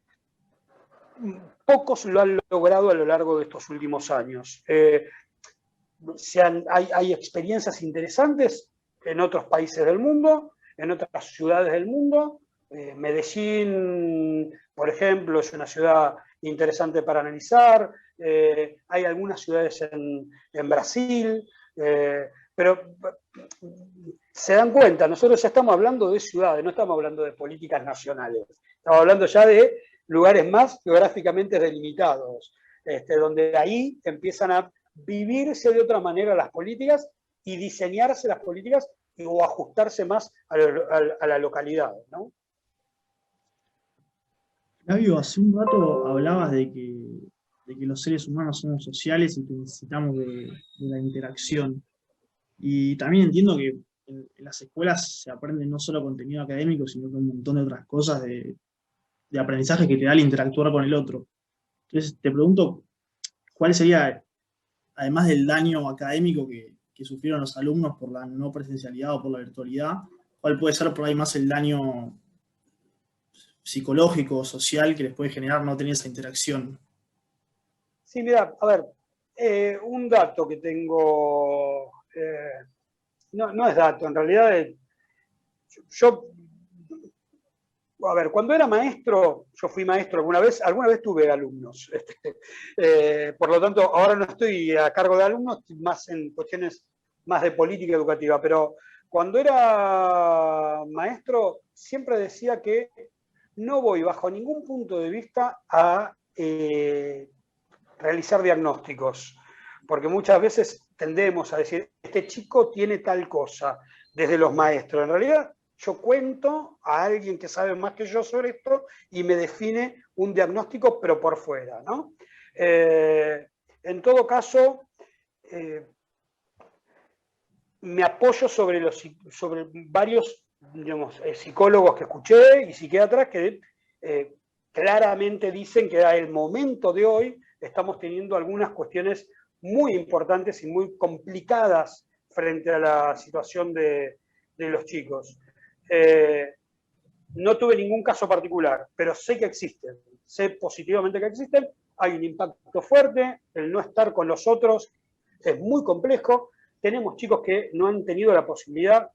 pocos lo han logrado a lo largo de estos últimos años. Hay experiencias interesantes en otros países del mundo, en otras ciudades del mundo. Medellín, por ejemplo, es una ciudad interesante para analizar. Hay algunas ciudades en Brasil, pero se dan cuenta, nosotros ya estamos hablando de ciudades, no estamos hablando de políticas nacionales. Estamos hablando ya de lugares más geográficamente delimitados, donde ahí empiezan a vivirse de otra manera las políticas y diseñarse las políticas o ajustarse más a la localidad, ¿no? Flavio, hace un rato hablabas de que los seres humanos somos sociales y que necesitamos de la interacción. Y también entiendo que en las escuelas se aprende no solo contenido académico, sino que un montón de otras cosas de aprendizaje que te da el interactuar con el otro. Entonces te pregunto, ¿cuál sería, además del daño académico que sufrieron los alumnos por la no presencialidad o por la virtualidad, cuál puede ser por ahí más el daño psicológico o social que les puede generar no tener esa interacción? Sí, mira, a ver, un dato que tengo, no es dato, en realidad a ver, cuando era maestro, yo fui maestro alguna vez tuve alumnos. Por lo tanto, ahora no estoy a cargo de alumnos, más en cuestiones más de política educativa, pero Cuando era maestro, siempre decía que no voy bajo ningún punto de vista a realizar diagnósticos, porque muchas veces tendemos a decir, este chico tiene tal cosa, desde los maestros. En realidad, yo cuento a alguien que sabe más que yo sobre esto y me define un diagnóstico, pero por fuera, ¿no? En todo caso, me apoyo sobre varios, digamos, psicólogos que escuché y psiquiatras que claramente dicen que a el momento de hoy estamos teniendo algunas cuestiones muy importantes y muy complicadas frente a la situación de los chicos. No tuve ningún caso particular, pero sé que existen, sé positivamente que existen, hay un impacto fuerte, el no estar con los otros es muy complejo. Tenemos chicos que no han tenido la posibilidad,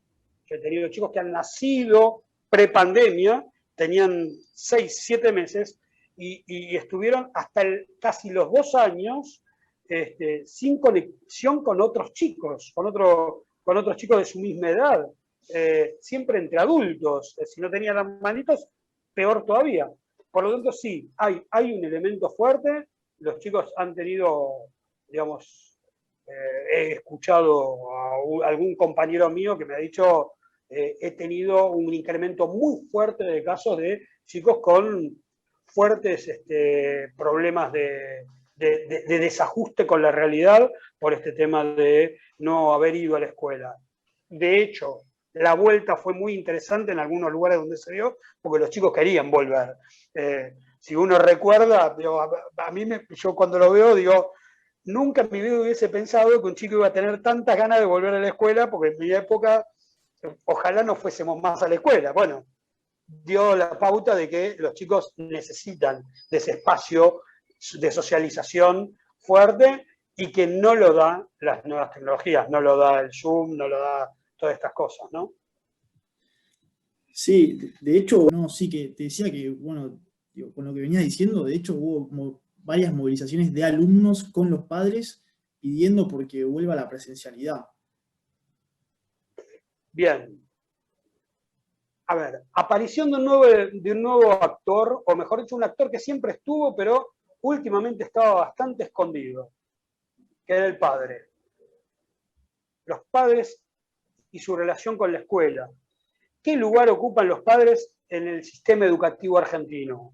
yo he tenido chicos que han nacido prepandemia, tenían 6, 7 meses y estuvieron hasta casi los 2 años sin conexión con otros chicos, con otros chicos de su misma edad, siempre entre adultos. Si no tenían hermanitos, peor todavía. Por lo tanto, sí, hay un elemento fuerte. Los chicos han tenido, digamos, he escuchado a algún compañero mío que me ha dicho, he tenido un incremento muy fuerte de casos de chicos con fuertes problemas de desajuste con la realidad por este tema de no haber ido a la escuela. De hecho, la vuelta fue muy interesante en algunos lugares donde se dio, porque los chicos querían volver. Si uno recuerda, digo, yo cuando lo veo digo, nunca en mi vida hubiese pensado que un chico iba a tener tantas ganas de volver a la escuela, porque en mi época ojalá no fuésemos más a la escuela. Bueno, dio la pauta de que los chicos necesitan de ese espacio de socialización fuerte y que no lo da las nuevas tecnologías, no lo da el Zoom, no lo da todas estas cosas, ¿no? Sí, de hecho, no, sí que te decía que, bueno, digo, con lo que venías diciendo, de hecho hubo varias movilizaciones de alumnos con los padres pidiendo porque vuelva la presencialidad. Bien. A ver, aparición de un nuevo actor, o mejor dicho, un actor que siempre estuvo, pero últimamente estaba bastante escondido, que era el padre. Los padres y su relación con la escuela. ¿Qué lugar ocupan los padres en el sistema educativo argentino?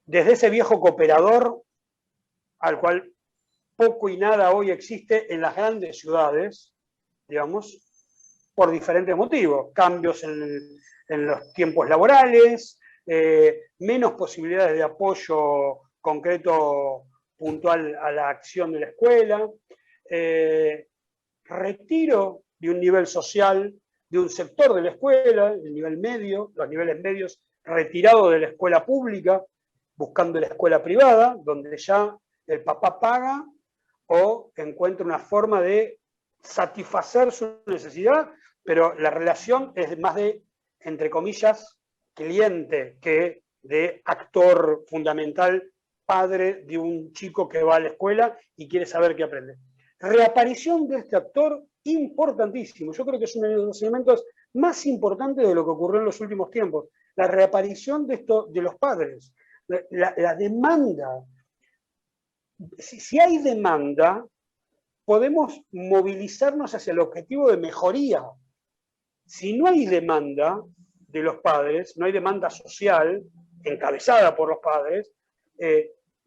Desde ese viejo cooperador, al cual poco y nada hoy existe en las grandes ciudades, digamos, por diferentes motivos, cambios en los tiempos laborales, menos posibilidades de apoyo concreto puntual a la acción de la escuela, retiro de un nivel social, de un sector de la escuela, el nivel medio, los niveles medios, retirado de la escuela pública, buscando la escuela privada, donde ya el papá paga o encuentra una forma de satisfacer su necesidad, pero la relación es más de, entre comillas, cliente que de actor fundamental, padre de un chico que va a la escuela y quiere saber qué aprende. Reaparición de este actor importantísimo. Yo creo que es uno de los elementos más importantes de lo que ocurrió en los últimos tiempos. La reaparición de los padres. La demanda. Si hay demanda, podemos movilizarnos hacia el objetivo de mejoría. Si no hay demanda de los padres, no hay demanda social encabezada por los padres,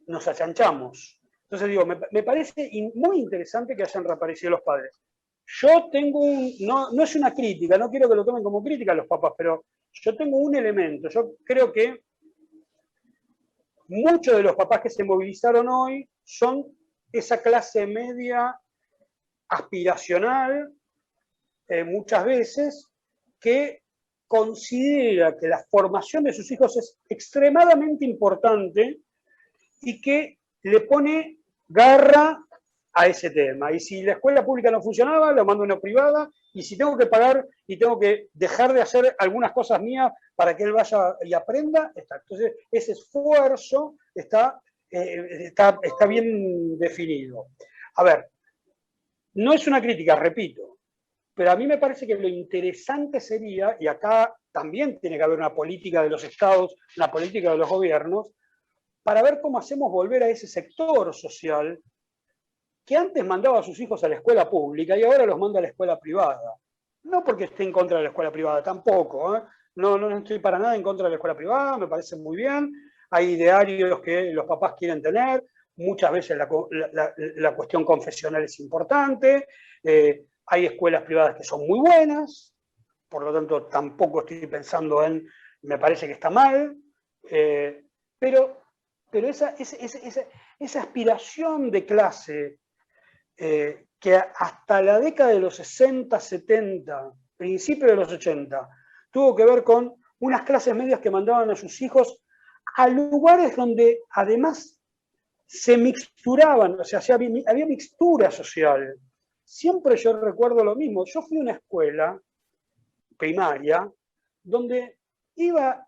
nos achanchamos. Entonces digo, me parece muy interesante que hayan reaparecido los padres. Yo tengo no es una crítica, no quiero que lo tomen como crítica los papás, pero yo tengo un elemento. Yo creo que muchos de los papás que se movilizaron hoy son esa clase media aspiracional, muchas veces, que considera que la formación de sus hijos es extremadamente importante y que le pone garra a ese tema. Y si la escuela pública no funcionaba, lo mando a una privada, y si tengo que pagar y tengo que dejar de hacer algunas cosas mías para que él vaya y aprenda, está. Entonces, ese esfuerzo está bien definido. A ver, no es una crítica, repito, pero a mí me parece que lo interesante sería, y acá también tiene que haber una política de los estados, una política de los gobiernos, para ver cómo hacemos volver a ese sector social que antes mandaba a sus hijos a la escuela pública y ahora los manda a la escuela privada. No porque esté en contra de la escuela privada, tampoco. No estoy para nada en contra de la escuela privada, me parece muy bien. Hay idearios que los papás quieren tener, muchas veces la cuestión confesional es importante. Hay escuelas privadas que son muy buenas, por lo tanto tampoco estoy pensando en, me parece que está mal, pero esa aspiración de clase que hasta la década de los 60, 70, principios de los 80, tuvo que ver con unas clases medias que mandaban a sus hijos a lugares donde además se mixturaban, o sea, había mixtura social. Siempre yo recuerdo lo mismo. Yo fui a una escuela primaria donde iba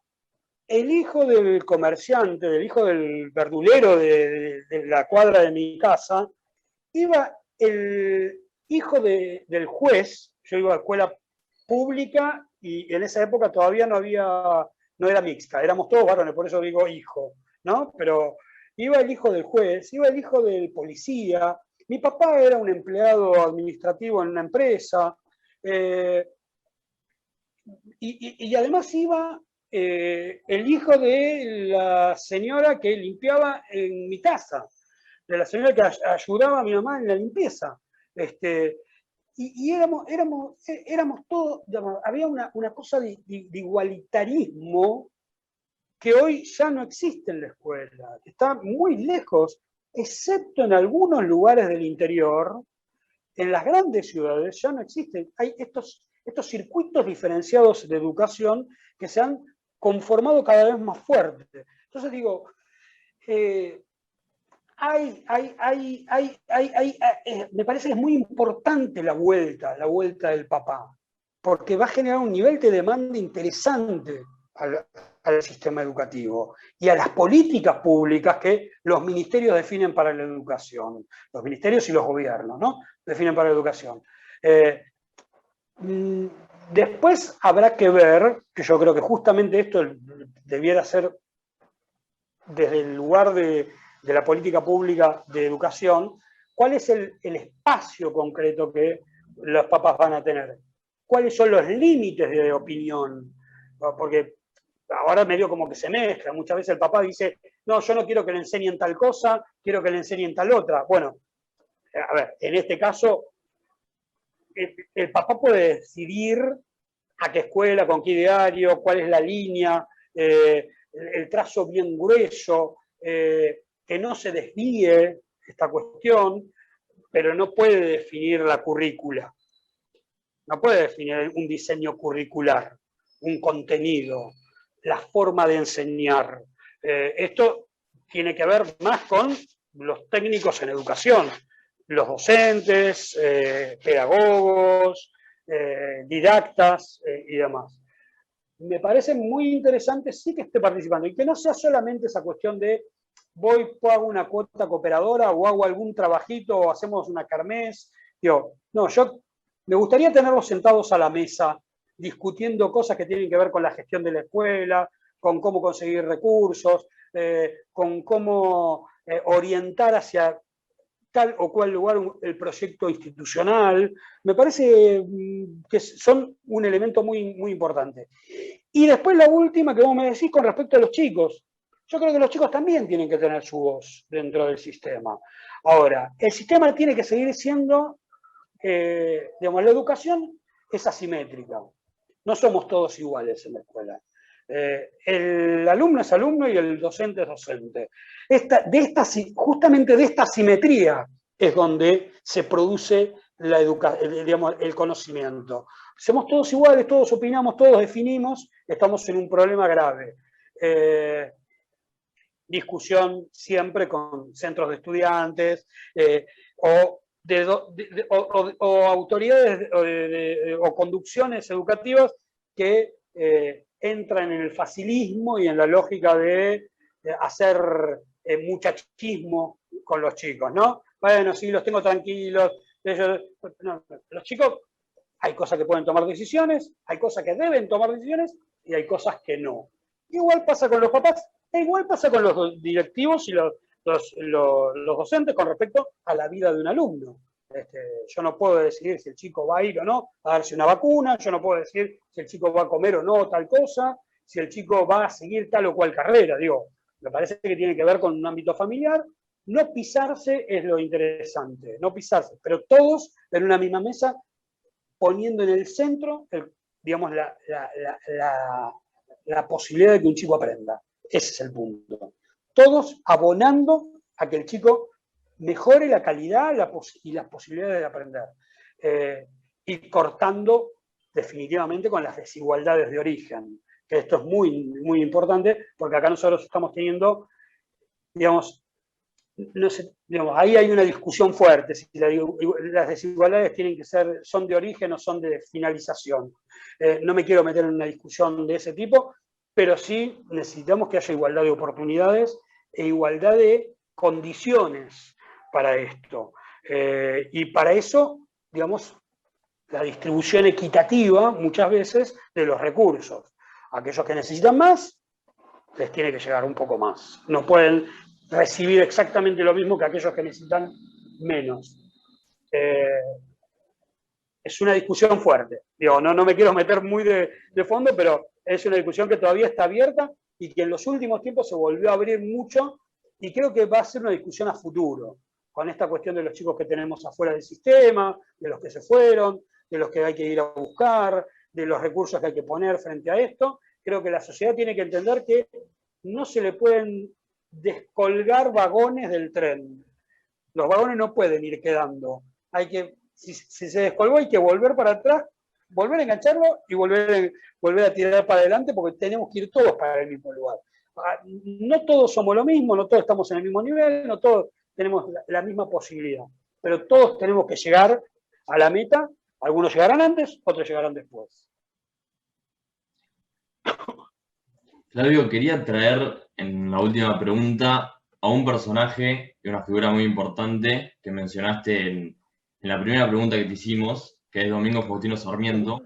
el hijo del comerciante, del hijo del verdulero de la cuadra de mi casa, iba el hijo del juez. Yo iba a escuela pública y en esa época todavía no era mixta, éramos todos varones, por eso digo hijo, ¿no? Pero iba el hijo del juez, iba el hijo del policía, mi papá era un empleado administrativo en una empresa, y además iba el hijo de la señora que limpiaba en mi casa, de la señora que ayudaba a mi mamá en la limpieza. Y éramos todos, digamos, había una cosa de igualitarismo que hoy ya no existe en la escuela, está muy lejos, excepto en algunos lugares del interior. En las grandes ciudades ya no existen. Hay estos circuitos diferenciados de educación que se han conformado cada vez más fuerte. Entonces digo, me parece que es muy importante la vuelta del papá, porque va a generar un nivel de demanda interesante al sistema educativo y a las políticas públicas que los ministerios definen para la educación, los ministerios y los gobiernos, ¿no? Definen para la educación. Después habrá que ver, que yo creo que justamente esto debiera ser desde el lugar de la política pública de educación, cuál es el espacio concreto que los papás van a tener, cuáles son los límites de opinión, porque ahora medio como que se mezcla, muchas veces el papá dice, no, yo no quiero que le enseñen tal cosa, quiero que le enseñen tal otra. Bueno, a ver, en este caso, el papá puede decidir a qué escuela, con qué ideario, cuál es la línea, el trazo bien grueso, que no se desvíe esta cuestión, pero no puede definir la currícula, no puede definir un diseño curricular, un contenido, la forma de enseñar. Esto tiene que ver más con los técnicos en educación, los docentes, pedagogos, didactas y demás. Me parece muy interesante sí que esté participando y que no sea solamente esa cuestión de hago una cuota cooperadora o hago algún trabajito o hacemos una kermés. Digo, no, yo me gustaría tenerlos sentados a la mesa discutiendo cosas que tienen que ver con la gestión de la escuela, con cómo conseguir recursos, con cómo orientar hacia tal o cual lugar el proyecto institucional. Me parece que son un elemento muy, muy importante. Y después la última que vos me decís con respecto a los chicos. Yo creo que los chicos también tienen que tener su voz dentro del sistema. Ahora, el sistema tiene que seguir siendo, digamos, la educación es asimétrica. No somos todos iguales en la escuela. El alumno es alumno y el docente es docente. Justamente de esta asimetría es donde se produce el conocimiento. Somos todos iguales, todos opinamos, todos definimos, estamos en un problema grave. Discusión siempre con centros de estudiantes o autoridades o conducciones educativas que entran en el facilismo y en la lógica de hacer muchachismo con los chicos, ¿no? Bueno, sí, los tengo tranquilos. No, los chicos hay cosas que pueden tomar decisiones, hay cosas que deben tomar decisiones y hay cosas que no. Igual pasa con los papás, e igual pasa con los directivos y los docentes con respecto a la vida de un alumno. Yo no puedo decidir si el chico va a ir o no a darse una vacuna, yo no puedo decir si el chico va a comer o no tal cosa, si el chico va a seguir tal o cual carrera. Digo, me parece que tiene que ver con un ámbito familiar. No pisarse es lo interesante, no pisarse, pero todos en una misma mesa poniendo en el centro, digamos, la posibilidad de que un chico aprenda. Ese es el punto. Todos abonando a que el chico mejore la calidad y las posibilidades de aprender. Y cortando definitivamente con las desigualdades de origen, que esto es muy, muy importante, porque acá nosotros estamos teniendo, digamos, no sé, digamos, ahí hay una discusión fuerte, si las desigualdades son de origen o son de finalización. No me quiero meter en una discusión de ese tipo, pero sí necesitamos que haya igualdad de oportunidades e igualdad de condiciones para esto. Y para eso, digamos, la distribución equitativa, muchas veces, de los recursos. Aquellos que necesitan más, les tiene que llegar un poco más. No pueden recibir exactamente lo mismo que aquellos que necesitan menos. Es una discusión fuerte. Digo, no me quiero meter muy de fondo, pero es una discusión que todavía está abierta y que en los últimos tiempos se volvió a abrir mucho y creo que va a ser una discusión a futuro, con esta cuestión de los chicos que tenemos afuera del sistema, de los que se fueron, de los que hay que ir a buscar, de los recursos que hay que poner frente a esto. Creo que la sociedad tiene que entender que no se le pueden descolgar vagones del tren. Los vagones no pueden ir quedando. Si se descolgó, hay que volver para atrás, volver a engancharlo y volver a tirar para adelante, porque tenemos que ir todos para el mismo lugar. No todos somos lo mismo, no todos estamos en el mismo nivel, no todos tenemos la misma posibilidad, pero todos tenemos que llegar a la meta. Algunos llegarán antes, otros llegarán después. Flavio, quería traer en la última pregunta a un personaje y una figura muy importante que mencionaste en la primera pregunta que te hicimos, que es Domingo Faustino Sarmiento.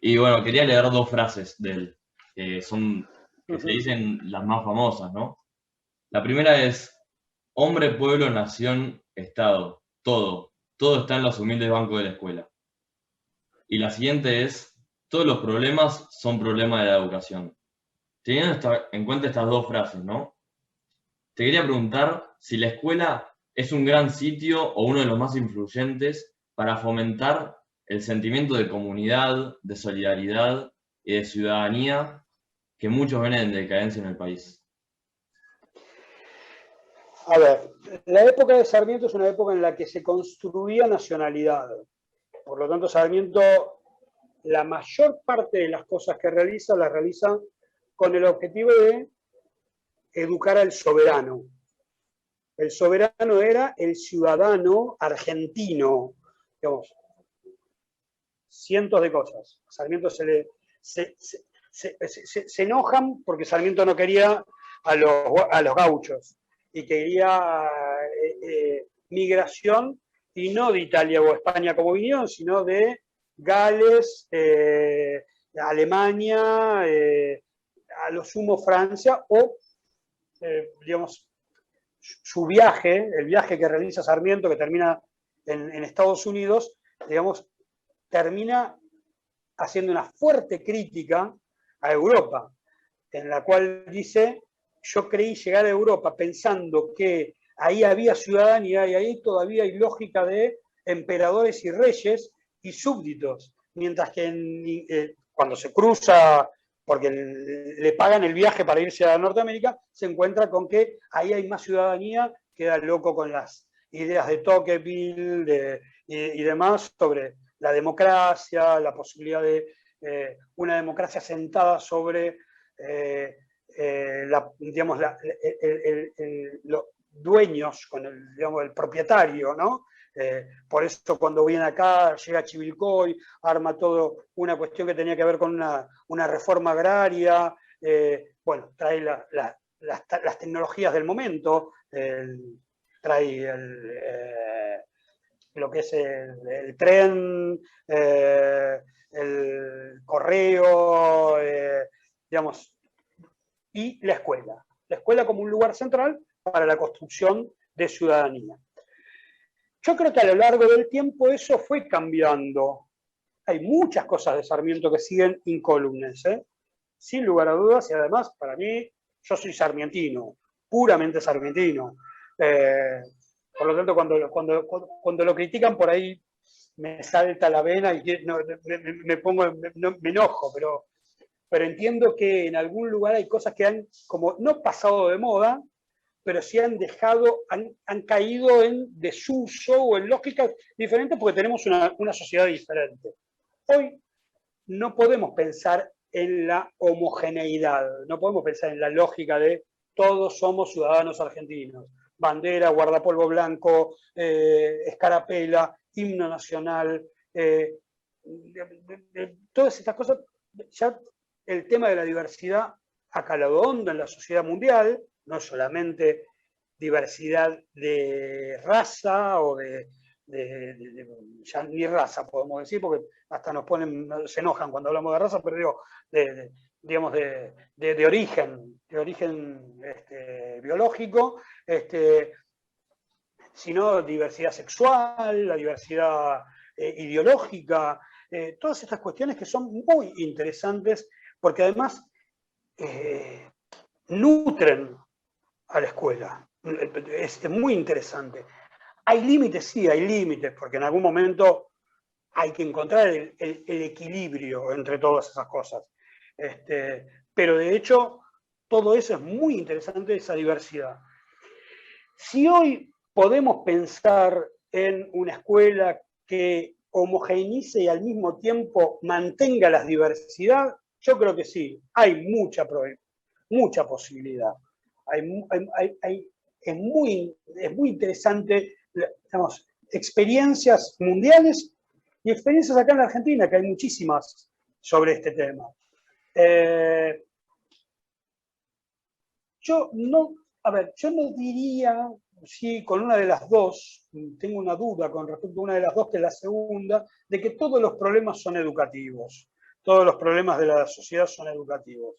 Y bueno, quería leer dos frases de él, que se dicen las más famosas, ¿no? La primera es: hombre, pueblo, nación, Estado, todo está en los humildes bancos de la escuela. Y la siguiente es: todos los problemas son problemas de la educación. Teniendo en cuenta estas dos frases, ¿no? Te quería preguntar si la escuela es un gran sitio o uno de los más influyentes para fomentar el sentimiento de comunidad, de solidaridad y de ciudadanía que muchos ven en decadencia en el país. A ver, la época de Sarmiento es una época en la que se construía nacionalidad. Por lo tanto, Sarmiento, la mayor parte de las cosas que realiza, las realiza con el objetivo de educar al soberano. El soberano era el ciudadano argentino, digamos, cientos de cosas. Sarmiento se enojan porque Sarmiento no quería a los gauchos y quería migración, y no de Italia o España como vinieron, sino de Gales, Alemania, a lo sumo Francia, o digamos, su viaje, el viaje que realiza Sarmiento, que termina en Estados Unidos, digamos, termina haciendo una fuerte crítica a Europa, en la cual dice: yo creí llegar a Europa pensando que ahí había ciudadanía y ahí todavía hay lógica de emperadores y reyes y súbditos, mientras que cuando se cruza, porque le pagan el viaje para irse a Norteamérica, se encuentra con que ahí hay más ciudadanía, queda loco con las ideas de Tocqueville y demás sobre la democracia, la posibilidad de una democracia sentada sobre los dueños, con el propietario, ¿no? Por eso cuando viene acá, llega Chivilcoy, arma todo una cuestión que tenía que ver con una reforma agraria, bueno, trae las tecnologías del momento, trae lo que es el tren, el correo, digamos, y la escuela. La escuela como un lugar central para la construcción de ciudadanía. Yo creo que a lo largo del tiempo eso fue cambiando. Hay muchas cosas de Sarmiento que siguen incólumes, sin lugar a dudas, y además, para mí, yo soy sarmientino, puramente sarmientino. Por lo tanto, cuando lo critican por ahí, me salta la vena y me enojo, pero entiendo que en algún lugar hay cosas que han como no pasado de moda, pero sí han caído en desuso o en lógicas diferentes porque tenemos una sociedad diferente. Hoy no podemos pensar en la homogeneidad, no podemos pensar en la lógica de todos somos ciudadanos argentinos. Bandera, guardapolvo blanco, escarapela, himno nacional, todas estas cosas. Ya el tema de la diversidad ha calado hondo en la sociedad mundial, no solamente diversidad de raza o ya ni raza podemos decir, porque hasta se enojan cuando hablamos de raza, pero digo, digamos de origen biológico, sino diversidad sexual, la diversidad ideológica, todas estas cuestiones que son muy interesantes porque además nutren a la escuela. Es muy interesante. ¿Hay límites? Sí, hay límites, porque en algún momento hay que encontrar el equilibrio entre todas esas cosas. Pero de hecho, todo eso es muy interesante, esa diversidad. Si hoy podemos pensar en una escuela que homogeneice y al mismo tiempo mantenga la diversidad, yo creo que sí, hay mucha posibilidad. Es muy interesante, digamos, experiencias mundiales y experiencias acá en la Argentina, que hay muchísimas sobre este tema. Yo no diría, sí, con una de las dos, tengo una duda con respecto a una de las dos, que es la segunda, de que todos los problemas son educativos, todos los problemas de la sociedad son educativos.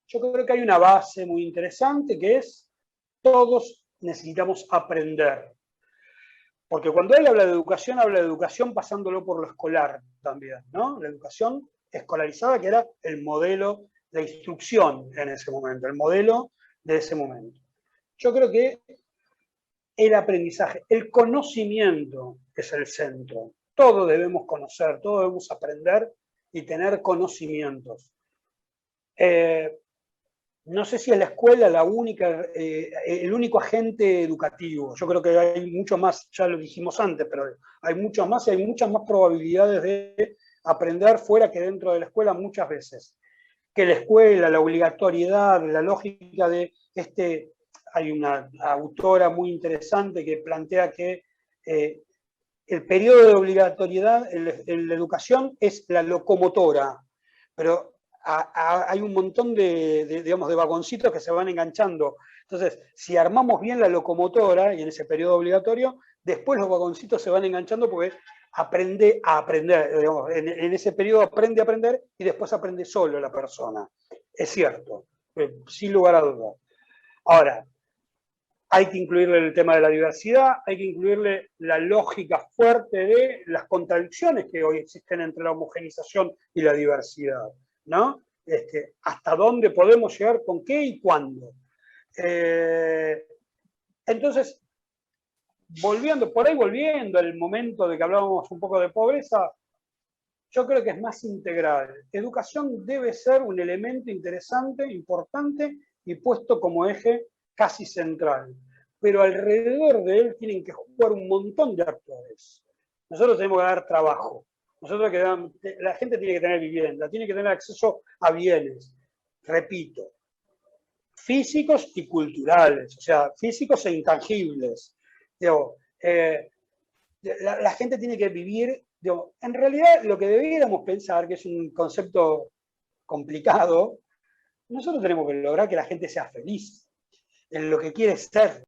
Yo creo que hay una base muy interesante que es todos necesitamos aprender. Porque cuando él habla de educación pasándolo por lo escolar también, ¿no? La educación escolarizada, que era el modelo de instrucción en ese momento, el modelo de ese momento. Yo creo que el aprendizaje, el conocimiento es el centro. Todos debemos conocer, todos debemos aprender y tener conocimientos. No sé si es la escuela el único agente educativo. Yo creo que hay mucho más, ya lo dijimos antes, pero hay mucho más y hay muchas más probabilidades de aprender fuera que dentro de la escuela muchas veces. Que la escuela, la obligatoriedad, la lógica de hay una autora muy interesante que plantea que el periodo de obligatoriedad en la educación es la locomotora, pero hay un montón digamos, de vagoncitos que se van enganchando. Entonces, si armamos bien la locomotora y en ese periodo obligatorio, después los vagoncitos se van enganchando porque aprende a aprender. Digamos, en ese periodo aprende a aprender y después aprende solo la persona. Es cierto, sin lugar a dudas. Ahora, hay que incluirle el tema de la diversidad, hay que incluirle la lógica fuerte de las contradicciones que hoy existen entre la homogenización y la diversidad, ¿no? Hasta dónde podemos llegar, con qué y cuándo. Entonces, volviendo al momento de que hablábamos un poco de pobreza, yo creo que es más integral. Educación debe ser un elemento interesante, importante y puesto como eje casi central. Pero alrededor de él tienen que jugar un montón de actores. Nosotros tenemos que dar trabajo. La gente tiene que tener vivienda, tiene que tener acceso a bienes, repito, físicos y culturales, o sea, físicos e intangibles. La gente tiene que vivir, en realidad lo que debiéramos pensar, que es un concepto complicado, nosotros tenemos que lograr que la gente sea feliz en lo que quiere ser.